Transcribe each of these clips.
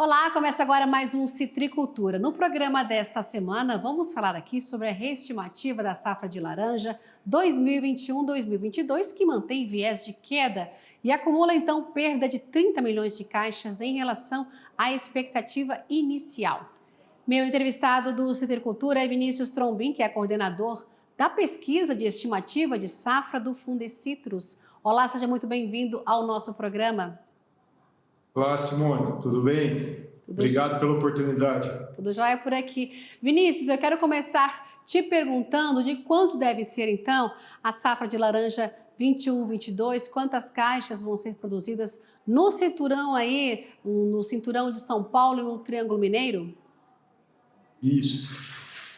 Olá, começa agora mais um Citricultura. No programa desta semana, vamos falar aqui sobre a reestimativa da safra de laranja 2021-2022, que mantém viés de queda e acumula, então, perda de 30 milhões de caixas em relação à expectativa inicial. Meu entrevistado do Citricultura é Vinícius Trombin, que é coordenador da pesquisa de estimativa de safra do Fundecitrus. Olá, seja muito bem-vindo ao nosso programa. Olá, Simone, tudo bem? Obrigado pela oportunidade. Tudo jóia por aqui. Vinícius, eu quero começar te perguntando de quanto deve ser, então, a safra de laranja 21-22, quantas caixas vão ser produzidas no cinturão aí, no cinturão de São Paulo e no Triângulo Mineiro? Isso.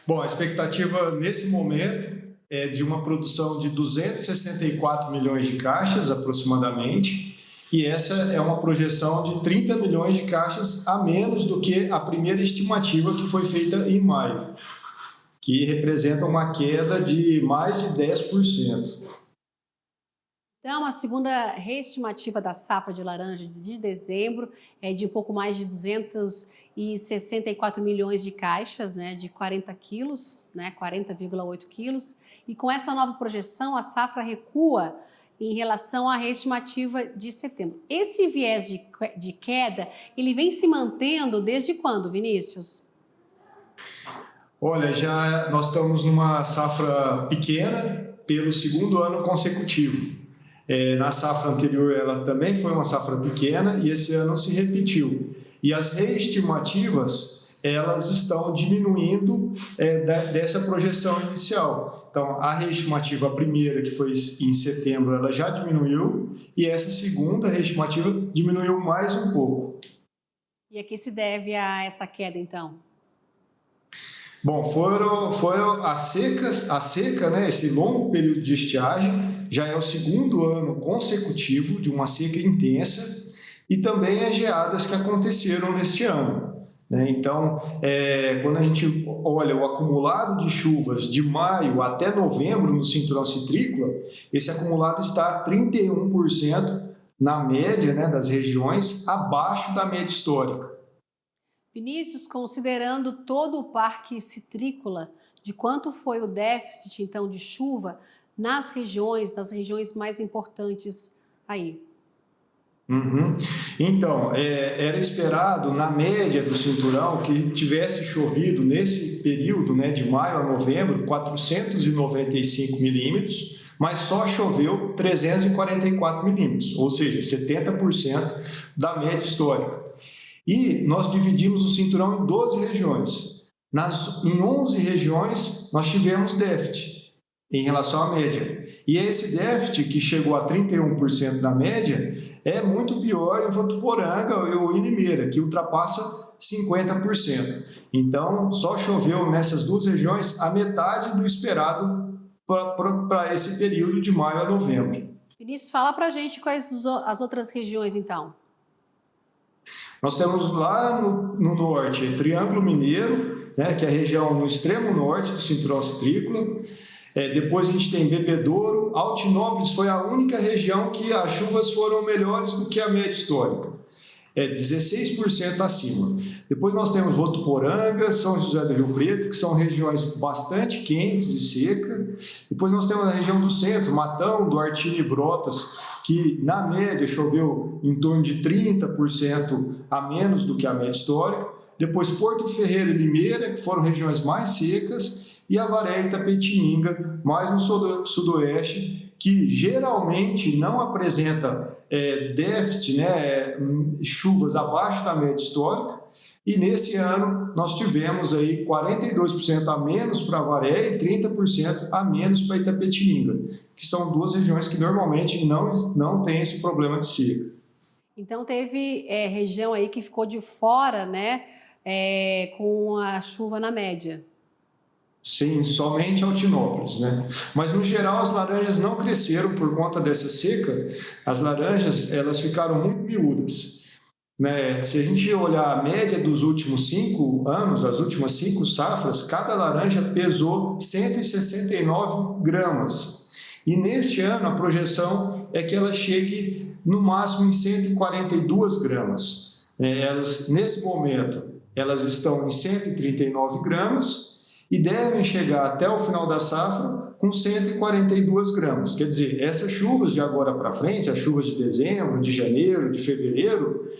Bom, a expectativa nesse momento é de uma produção de 264 milhões de caixas, aproximadamente, e essa é uma projeção de 30 milhões de caixas a menos do que a primeira estimativa que foi feita em maio, que representa uma queda de mais de 10%. Então, a segunda reestimativa da safra de laranja de dezembro é de um pouco mais de 264 milhões de caixas, né, de 40 quilos, né, 40,8 quilos. E com essa nova projeção, a safra recua em relação à reestimativa de setembro. Esse viés de queda, ele vem se mantendo desde quando, Vinícius? Olha, já nós estamos numa safra pequena pelo segundo ano consecutivo. Na safra anterior ela também foi uma safra pequena e esse ano se repetiu. E as reestimativas, elas estão diminuindo dessa projeção inicial. Então, a reestimativa primeira, que foi em setembro, ela já diminuiu, e essa segunda reestimativa diminuiu mais um pouco. E a que se deve a essa queda, então? Bom, foram as secas, a seca, né, esse longo período de estiagem, já é o segundo ano consecutivo de uma seca intensa, e também as geadas que aconteceram neste ano. Então, quando a gente olha o acumulado de chuvas de maio até novembro no cinturão citrícola, esse acumulado está a 31% na média, né, das regiões, abaixo da média histórica. Vinícius, considerando todo o parque citrícola, de quanto foi o déficit, então, de chuva nas regiões mais importantes aí? Então, era esperado, na média do cinturão, que tivesse chovido nesse período, né, de maio a novembro, 495 milímetros, mas só choveu 344 milímetros, ou seja, 70% da média histórica. E nós dividimos o cinturão em 12 regiões. Em 11 regiões, nós tivemos déficit em relação à média. E esse déficit, que chegou a 31% da média, é muito pior em Votuporanga ou em Limeira, que ultrapassa 50%. Então, só choveu nessas duas regiões a metade do esperado para esse período de maio a novembro. Vinícius, fala para a gente quais as outras regiões, então. Nós temos lá no norte, Triângulo Mineiro, né, que é a região no extremo norte do cinturão citrícola. Depois a gente tem Bebedouro. Altinópolis foi a única região que as chuvas foram melhores do que a média histórica, 16% acima. Depois nós temos Votuporanga, São José do Rio Preto, que são regiões bastante quentes e secas. Depois nós temos a região do centro, Matão, Duartino e Brotas, que na média choveu em torno de 30% a menos do que a média histórica. Depois Porto Ferreira e Limeira, que foram regiões mais secas, e Avaré e Itapetininga, mais no sudoeste, que geralmente não apresenta déficit, né, chuvas abaixo da média histórica, e nesse ano nós tivemos aí 42% a menos para Avaré e 30% a menos para Itapetininga, que são duas regiões que normalmente não têm esse problema de seca. Então teve região aí que ficou de fora, né, com a chuva na média. Sim, somente Altinópolis, né? Mas no geral as laranjas não cresceram por conta dessa seca. As laranjas, elas ficaram muito miúdas, né? Se a gente olhar a média dos últimos 5 anos, as últimas 5 safras, cada laranja pesou 169 gramas. E neste ano a projeção é que ela chegue no máximo em 142 gramas. Elas, nesse momento, elas estão em 139 gramas e devem chegar até o final da safra com 142 gramas. Quer dizer, essas chuvas de agora para frente, as chuvas de dezembro, de janeiro, de fevereiro,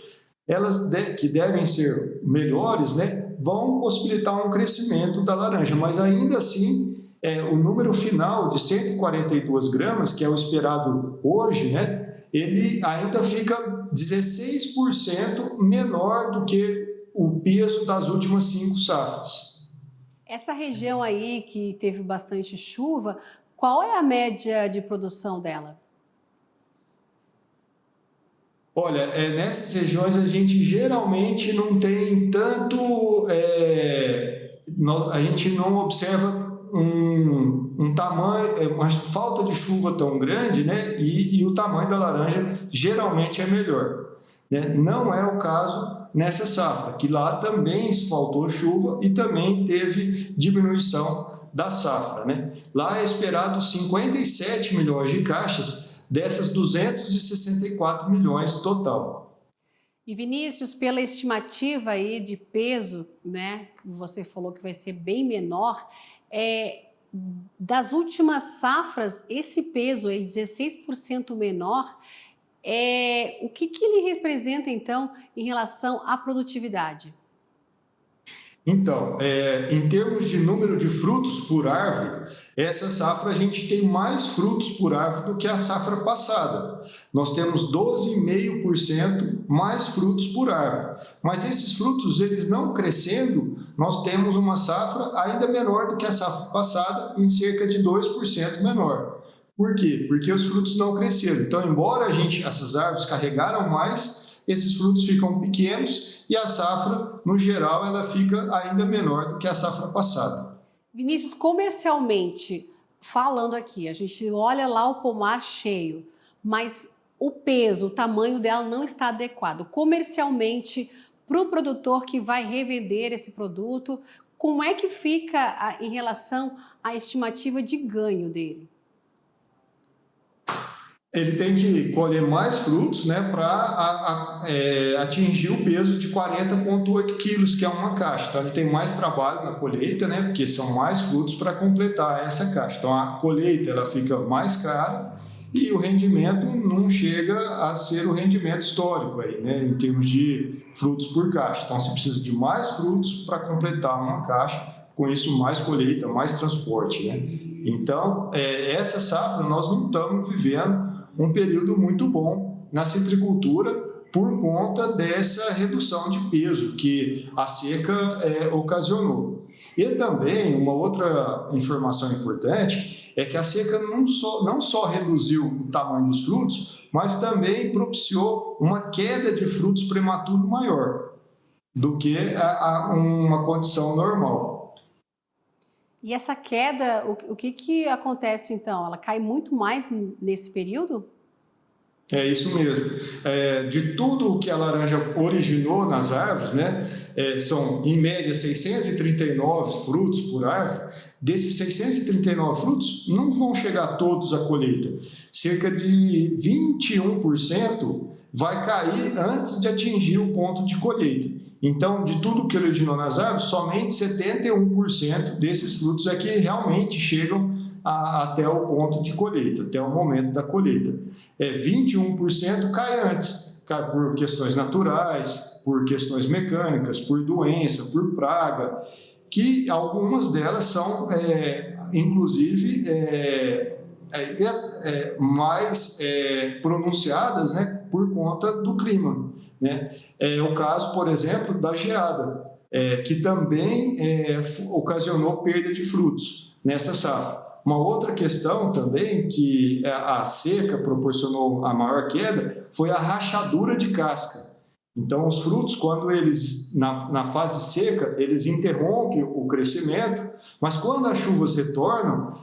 elas que devem ser melhores, né, vão possibilitar um crescimento da laranja, mas ainda assim, o número final de 142 gramas, que é o esperado hoje, né, ele ainda fica 16% menor do que o peso das últimas 5 safras. Essa região aí que teve bastante chuva, qual é a média de produção dela? Olha, nessas regiões a gente geralmente não tem tanto, a gente não observa um tamanho, uma falta de chuva tão grande, né? E o tamanho da laranja geralmente é melhor, né? Não é o caso nessa safra, que lá também faltou chuva e também teve diminuição da safra, né? Lá é esperado 57 milhões de caixas dessas 264 milhões total. E Vinícius, pela estimativa aí de peso, né, você falou que vai ser bem menor, das últimas safras, esse peso aí, 16% menor, o que ele representa, então, em relação à produtividade? Então, em termos de número de frutos por árvore, essa safra a gente tem mais frutos por árvore do que a safra passada. Nós temos 12,5% mais frutos por árvore. Mas esses frutos, eles não crescendo, nós temos uma safra ainda menor do que a safra passada, em cerca de 2% menor. Por quê? Porque os frutos não cresceram. Então, embora essas árvores carregaram mais, esses frutos ficam pequenos e a safra, no geral, ela fica ainda menor do que a safra passada. Vinícius, comercialmente falando aqui, a gente olha lá o pomar cheio, mas o peso, o tamanho dela não está adequado. Comercialmente, para o produtor que vai revender esse produto, como é que fica em relação à estimativa de ganho dele? Ele tem que colher mais frutos, né, para atingir o peso de 40,8 quilos, que é uma caixa. Então, ele tem mais trabalho na colheita, né, porque são mais frutos para completar essa caixa. Então, a colheita ela fica mais cara e o rendimento não chega a ser o rendimento histórico, aí, né, em termos de frutos por caixa. Então, você precisa de mais frutos para completar uma caixa, com isso, mais colheita, mais transporte, né? Então, essa safra nós não estamos vivendo um período muito bom na citricultura por conta dessa redução de peso que a seca ocasionou. E também, uma outra informação importante é que a seca não só reduziu o tamanho dos frutos, mas também propiciou uma queda de frutos prematuro maior do que uma condição normal. E essa queda, o que acontece então? Ela cai muito mais nesse período? É isso mesmo. De tudo o que a laranja originou nas árvores, né, são em média 639 frutos por árvore. Desses 639 frutos, não vão chegar todos à colheita. Cerca de 21% vai cair antes de atingir o ponto de colheita. Então, de tudo que originou nas árvores, somente 71% desses frutos é que realmente chegam até o ponto de colheita, até o momento da colheita. 21% cai antes, cai por questões naturais, por questões mecânicas, por doença, por praga, que algumas delas são, inclusive, mais pronunciadas, né, por conta do clima, né? É o caso, por exemplo, da geada, que também ocasionou perda de frutos nessa safra. Uma outra questão também que a seca proporcionou a maior queda foi a rachadura de casca. Então, os frutos, quando eles, na fase seca, eles interrompem o crescimento, mas quando as chuvas retornam,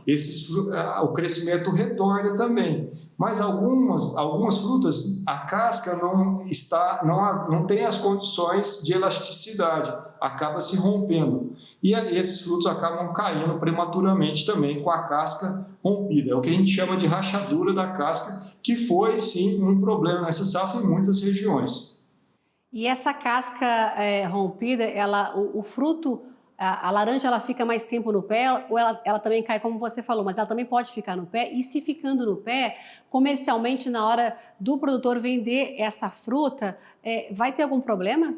o crescimento retorna também. Mas algumas frutas, a casca não tem as condições de elasticidade, acaba se rompendo. E esses frutos acabam caindo prematuramente também com a casca rompida. É o que a gente chama de rachadura da casca, que foi, sim, um problema nessa safra em muitas regiões. E essa casca rompida, o fruto, a laranja, ela fica mais tempo no pé ou ela também cai, como você falou, mas ela também pode ficar no pé? E se ficando no pé, comercialmente, na hora do produtor vender essa fruta, vai ter algum problema?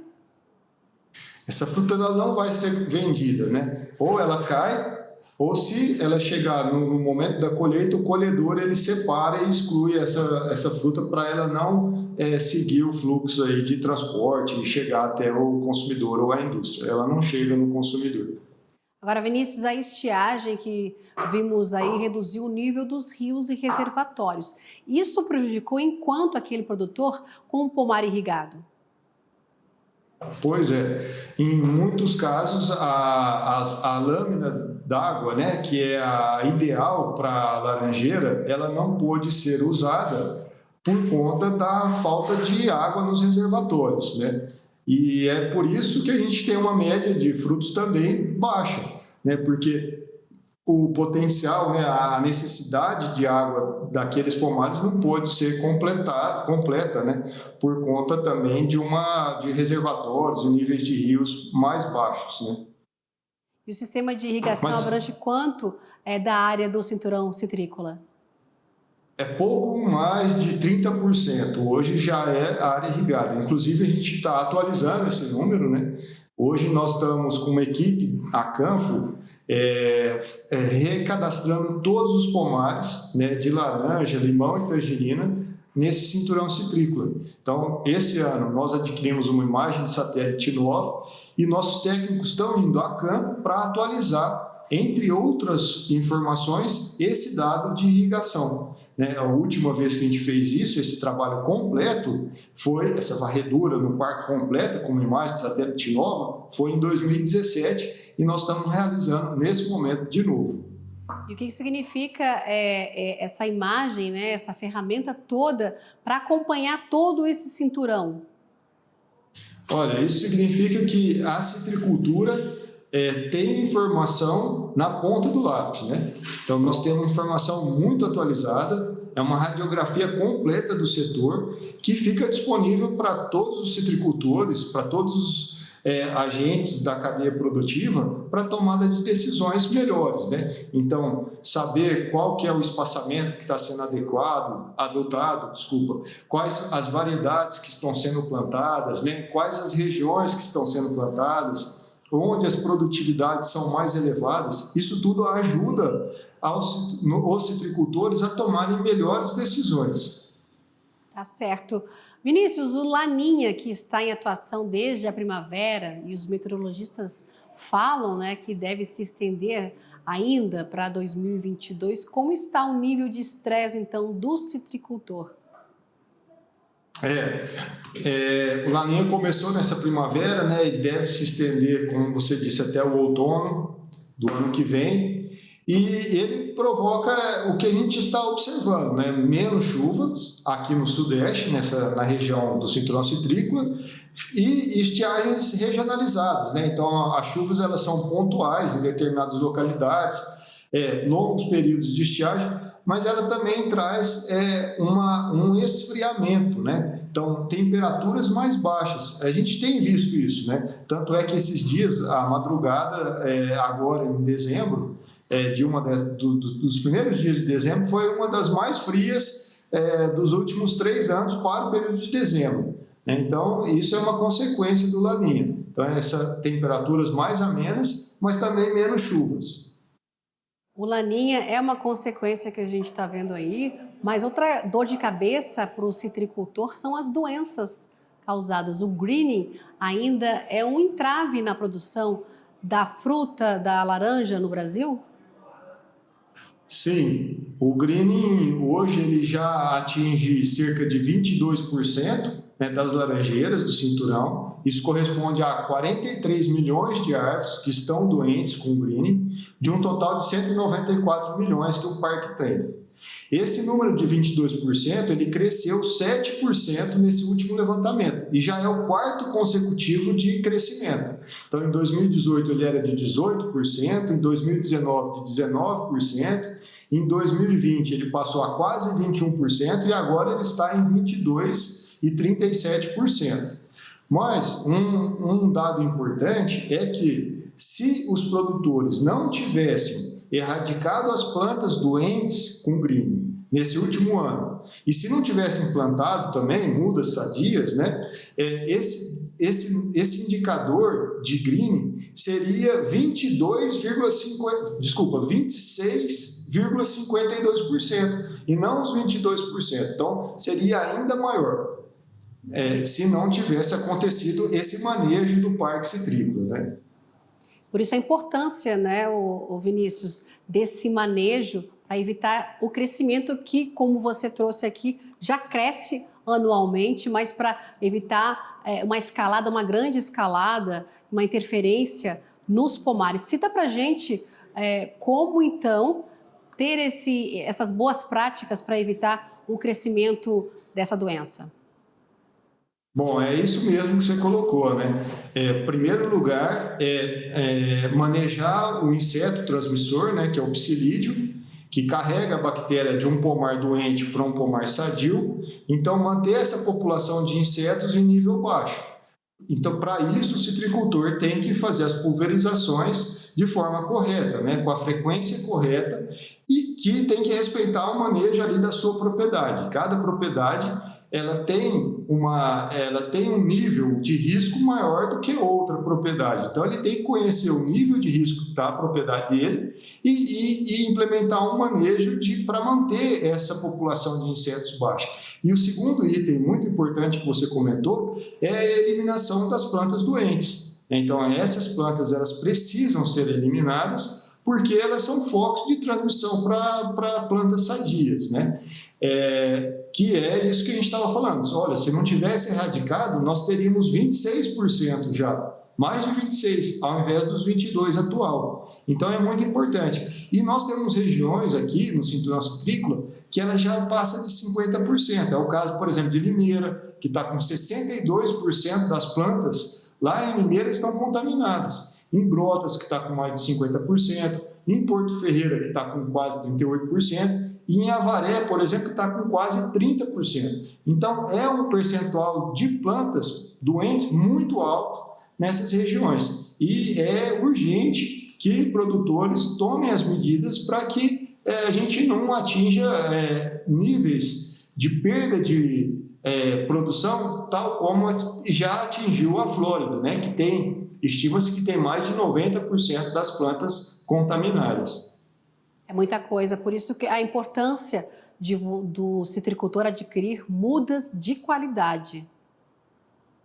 Essa fruta ela não vai ser vendida, né? Ou ela cai, ou se ela chegar no momento da colheita, o colhedor ele separa e exclui essa fruta para ela não seguir o fluxo aí de transporte e chegar até o consumidor ou a indústria. Ela não chega no consumidor. Agora, Vinícius, a estiagem que vimos aí reduziu o nível dos rios e reservatórios. Isso prejudicou enquanto aquele produtor com o pomar irrigado? Pois é, em muitos casos a lâmina d'água, né, que é a ideal para a laranjeira, ela não pôde ser usada por conta da falta de água nos reservatórios, né? E é por isso que a gente tem uma média de frutos também baixa, né? Porque o potencial, né, a necessidade de água daqueles pomares não pôde ser completa, né, por conta também de reservatórios e níveis de rios mais baixos, né. E o sistema de irrigação Mas abrange quanto da área do cinturão citrícola? é pouco mais de 30%. Hoje já é a área irrigada. Inclusive, a gente está atualizando esse número, né? Hoje nós estamos com uma equipe a campo recadastrando todos os pomares, né, de laranja, limão e tangerina nesse cinturão citrícola. Então, esse ano nós adquirimos uma imagem de satélite nova e nossos técnicos estão indo a campo para atualizar, entre outras informações, esse dado de irrigação. Né? A última vez que a gente fez isso, esse trabalho completo, foi essa varredura no parque completa, com uma imagem de satélite nova, foi em 2017 e nós estamos realizando nesse momento de novo. E o que significa essa imagem, né, essa ferramenta toda para acompanhar todo esse cinturão? Olha, isso significa que a citricultura tem informação na ponta do lápis, né? Então, nós temos informação muito atualizada, é uma radiografia completa do setor que fica disponível para todos os citricultores, para todos os agentes da cadeia produtiva para tomada de decisões melhores, né? Então, saber qual que é o espaçamento que está sendo adotado, quais as variedades que estão sendo plantadas, né? Quais as regiões que estão sendo plantadas, onde as produtividades são mais elevadas, isso tudo ajuda os citricultores a tomarem melhores decisões. Tá certo. Vinícius, o Laninha, que está em atuação desde a primavera, e os meteorologistas falam, né, que deve se estender ainda para 2022, como está o nível de estresse, então, do citricultor? O Laninha começou nessa primavera, né, e deve se estender, como você disse, até o outono do ano que vem. E ele provoca o que a gente está observando, né? Menos chuvas aqui no Sudeste, na região do cinturão citrícola, e estiagens regionalizadas, né? Então, as chuvas elas são pontuais em determinadas localidades, longos períodos de estiagem, mas ela também traz um esfriamento, né? Então, temperaturas mais baixas. A gente tem visto isso, né? Tanto é que esses dias, a madrugada, agora em dezembro, dos primeiros dias de dezembro, foi uma das mais frias dos últimos 3 anos para o período de dezembro. Então, isso é uma consequência do Laninha. Então, essas temperaturas mais amenas, mas também menos chuvas. O Laninha é uma consequência que a gente está vendo aí, mas outra dor de cabeça para o citricultor são as doenças causadas. O greening ainda é um entrave na produção da fruta da laranja no Brasil? Sim, o greening hoje ele já atinge cerca de 22%, né, das laranjeiras do cinturão. Isso corresponde a 43 milhões de árvores que estão doentes com greening, de um total de 194 milhões que o parque tem. Esse número de 22%, ele cresceu 7% nesse último levantamento e já é o 4º consecutivo de crescimento. Então, em 2018 ele era de 18%, em 2019 de 19%, em 2020 ele passou a quase 21% e agora ele está em 22% e 37%. Mas um dado importante é que se os produtores não tivessem erradicado as plantas doentes com greening nesse último ano, e se não tivessem plantado também mudas sadias, né, esse indicador de greening seria 26,52% e não os 22%. Então, seria ainda maior se não tivesse acontecido esse manejo do parque citrícola, né? Por isso a importância, né, o Vinícius, desse manejo para evitar o crescimento que, como você trouxe aqui, já cresce anualmente, mas para evitar uma escalada, uma grande escalada, uma interferência nos pomares. Cita para a gente como, então, ter essas boas práticas para evitar o crescimento dessa doença. Bom, é isso mesmo que você colocou, né? Primeiro lugar, manejar o inseto transmissor, né, que é o psilídeo, que carrega a bactéria de um pomar doente para um pomar sadio. Então, manter essa população de insetos em nível baixo. Então, para isso, o citricultor tem que fazer as pulverizações de forma correta, né, com a frequência correta, e que tem que respeitar o manejo ali da sua propriedade. Cada propriedade ela tem um nível de risco maior do que outra propriedade. Então, ele tem que conhecer o nível de risco que está a propriedade dele e implementar um manejo para manter essa população de insetos baixa. E o segundo item muito importante que você comentou é a eliminação das plantas doentes. Então, essas plantas elas precisam ser eliminadas porque elas são focos de transmissão para plantas sadias, né? Que é isso que a gente estava falando. Olha, se não tivesse erradicado, nós teríamos 26% já, mais de 26%, ao invés dos 22% atual. Então, é muito importante. E nós temos regiões aqui, no cinturão citrícola, que ela já passa de 50%. É o caso, por exemplo, de Limeira, que está com 62% das plantas lá em Limeira estão contaminadas. Em Brotas, que está com mais de 50%, em Porto Ferreira, que está com quase 38%, e em Avaré, por exemplo, que está com quase 30%. Então, é um percentual de plantas doentes muito alto nessas regiões. E é urgente que produtores tomem as medidas para que a gente não atinja níveis de perda de produção, tal como já atingiu a Flórida, né, que estima-se que tem mais de 90% das plantas contaminadas. É muita coisa, por isso que a importância do citricultor adquirir mudas de qualidade.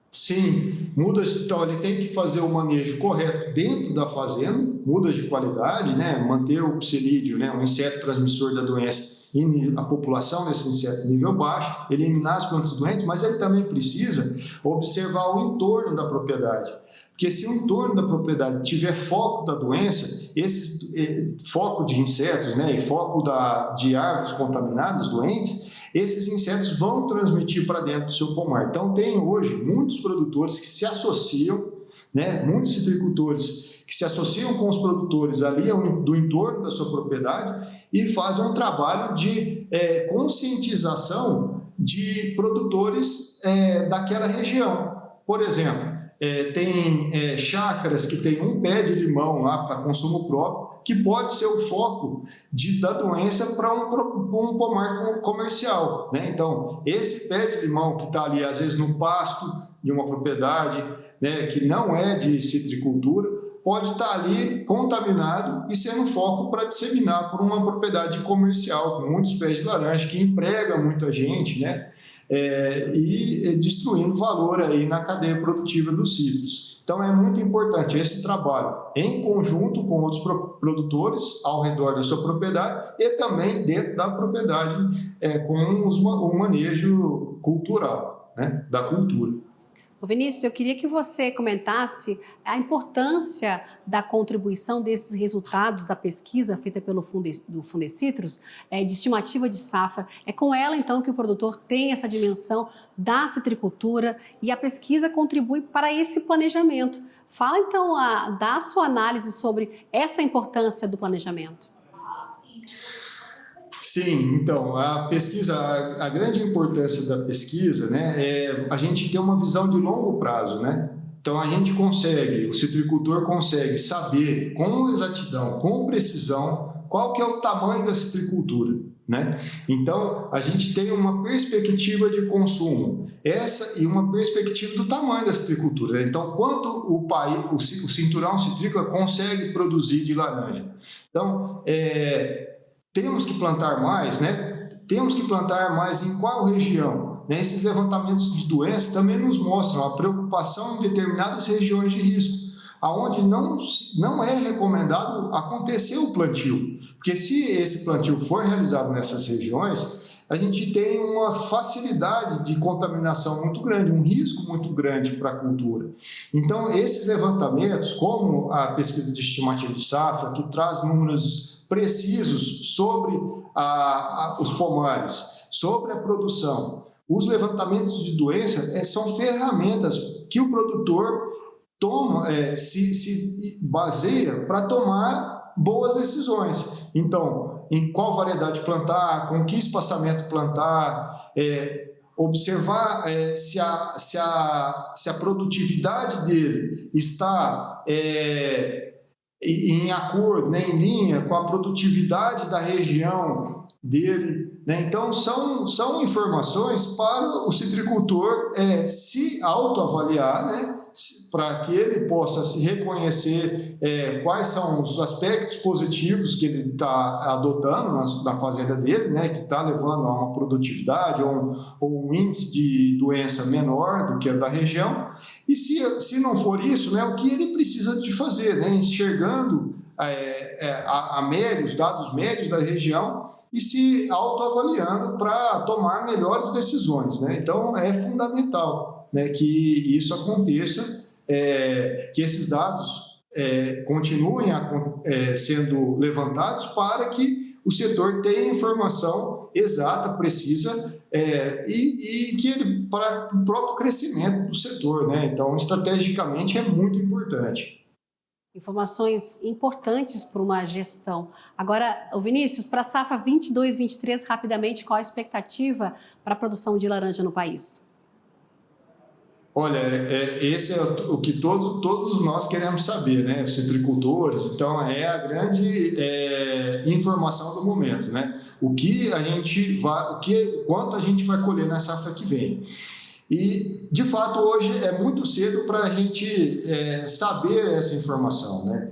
Sim, mudas, então ele tem que fazer o manejo correto dentro da fazenda, mudas de qualidade, né? Manter o psilídeo, né? O inseto transmissor da doença, e a população desse inseto em nível baixo, eliminar as plantas doentes, mas ele também precisa observar o entorno da propriedade. Porque se o entorno da propriedade tiver foco da doença, foco de insetos, né? E foco de árvores contaminadas, doentes, esses insetos vão transmitir para dentro do seu pomar. Então, tem hoje muitos produtores que se associam, né, muitos citricultores que se associam com os produtores ali do entorno da sua propriedade e fazem um trabalho de conscientização de produtores daquela região. Por exemplo, tem chácaras que tem um pé de limão lá para consumo próprio, que pode ser o foco da doença para um pomar comercial, né? Então, esse pé de limão que está ali, às vezes, no pasto de uma propriedade, né, que não é de citricultura, pode estar ali contaminado e sendo foco para disseminar por uma propriedade comercial, com muitos pés de laranja, que emprega muita gente, né? E destruindo valor aí na cadeia produtiva dos citros. Então, é muito importante esse trabalho em conjunto com outros produtores ao redor da sua propriedade e também dentro da propriedade com o manejo cultural, né, da cultura. Vinícius, eu queria que você comentasse a importância da contribuição desses resultados da pesquisa feita pelo Fundecitrus, de estimativa de safra. É com ela, então, que o produtor tem essa dimensão da citricultura e a pesquisa contribui para esse planejamento. Fala, então, dá a sua análise sobre essa importância do planejamento. Sim, então, a pesquisa, a grande importância da pesquisa, né, é a gente ter uma visão de longo prazo, né? Então, a gente consegue, o citricultor consegue saber com exatidão, com precisão, qual que é o tamanho da citricultura, né? Então, a gente tem uma perspectiva de consumo, essa e uma perspectiva do tamanho da citricultura, né? Então, quanto o país, o cinturão citrícola consegue produzir de laranja. Então, temos que plantar mais, né? Temos que plantar mais em qual região? Né? Esses levantamentos de doença também nos mostram a preocupação em determinadas regiões de risco, aonde não é recomendado acontecer o plantio, porque se esse plantio for realizado nessas regiões, a gente tem uma facilidade de contaminação muito grande, um risco muito grande para a cultura. Então, esses levantamentos, como a pesquisa de estimativa de safra, que traz números precisos sobre os pomares, sobre a produção, os levantamentos de doença são ferramentas que o produtor se baseia para tomar boas decisões. Então, em qual variedade plantar, com que espaçamento plantar, observar se a produtividade dele está em acordo, né, em linha com a produtividade da região dele, né? Então, são informações para o citricultor se autoavaliar, né? Para que ele possa se reconhecer quais são os aspectos positivos que ele está adotando na fazenda dele, né? Que está levando a uma produtividade ou um índice de doença menor do que a da região. E se não for isso, né? O que ele precisa de fazer, né? Enxergando os dados médios da região e se autoavaliando para tomar melhores decisões, né? Então, é fundamental, né, que isso aconteça, que esses dados continuem sendo levantados para que o setor tenha informação exata, precisa, e que ele, para o próprio crescimento do setor, né? Então, estrategicamente, é muito importante. Informações importantes para uma gestão. Agora, o Vinícius, para a safra 22-23, rapidamente, qual a expectativa para a produção de laranja no país? Olha, esse é o que todos nós queremos saber, né? Os citricultores, então é a grande informação do momento, né? Quanto a gente vai colher na safra que vem. E, de fato, hoje é muito cedo para a gente saber essa informação, né?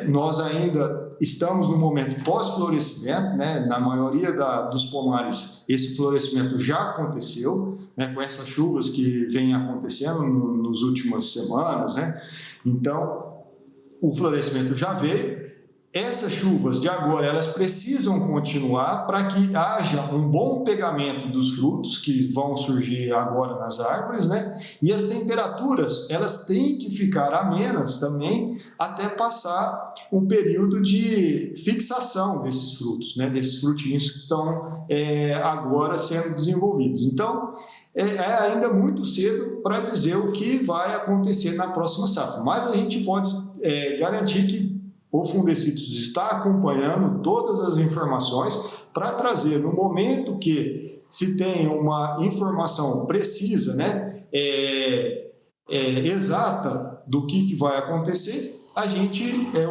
Nós ainda estamos no momento pós-florescimento, né? Na maioria dos pomares, esse florescimento já aconteceu, né? Com essas chuvas que vêm acontecendo nas últimas semanas, né? Então, o florescimento já veio. Essas chuvas de agora, elas precisam continuar para que haja um bom pegamento dos frutos que vão surgir agora nas árvores, né? E as temperaturas, elas têm que ficar amenas também até passar um período de fixação desses frutos, né? Desses frutinhos que estão agora sendo desenvolvidos. Então, é ainda muito cedo para dizer o que vai acontecer na próxima safra, mas a gente pode garantir que o Fundecitrus está acompanhando todas as informações para trazer, no momento que se tem uma informação precisa, né, exata do que vai acontecer,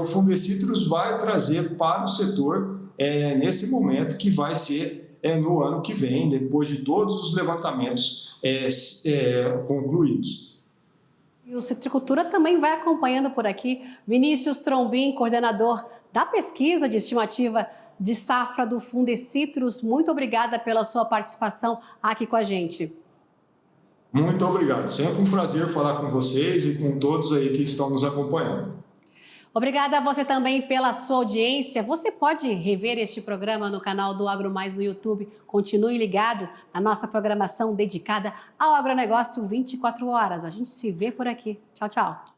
o Fundecitrus vai trazer para o setor nesse momento, que vai ser no ano que vem, depois de todos os levantamentos concluídos. E o Citricultura também vai acompanhando por aqui. Vinícius Trombin, coordenador da pesquisa de estimativa de safra do Fundecitrus, muito obrigada pela sua participação aqui com a gente. Muito obrigado. Sempre um prazer falar com vocês e com todos aí que estão nos acompanhando. Obrigada a você também pela sua audiência. Você pode rever este programa no canal do AgroMais no YouTube. Continue ligado na nossa programação dedicada ao agronegócio 24 horas. A gente se vê por aqui. Tchau, tchau.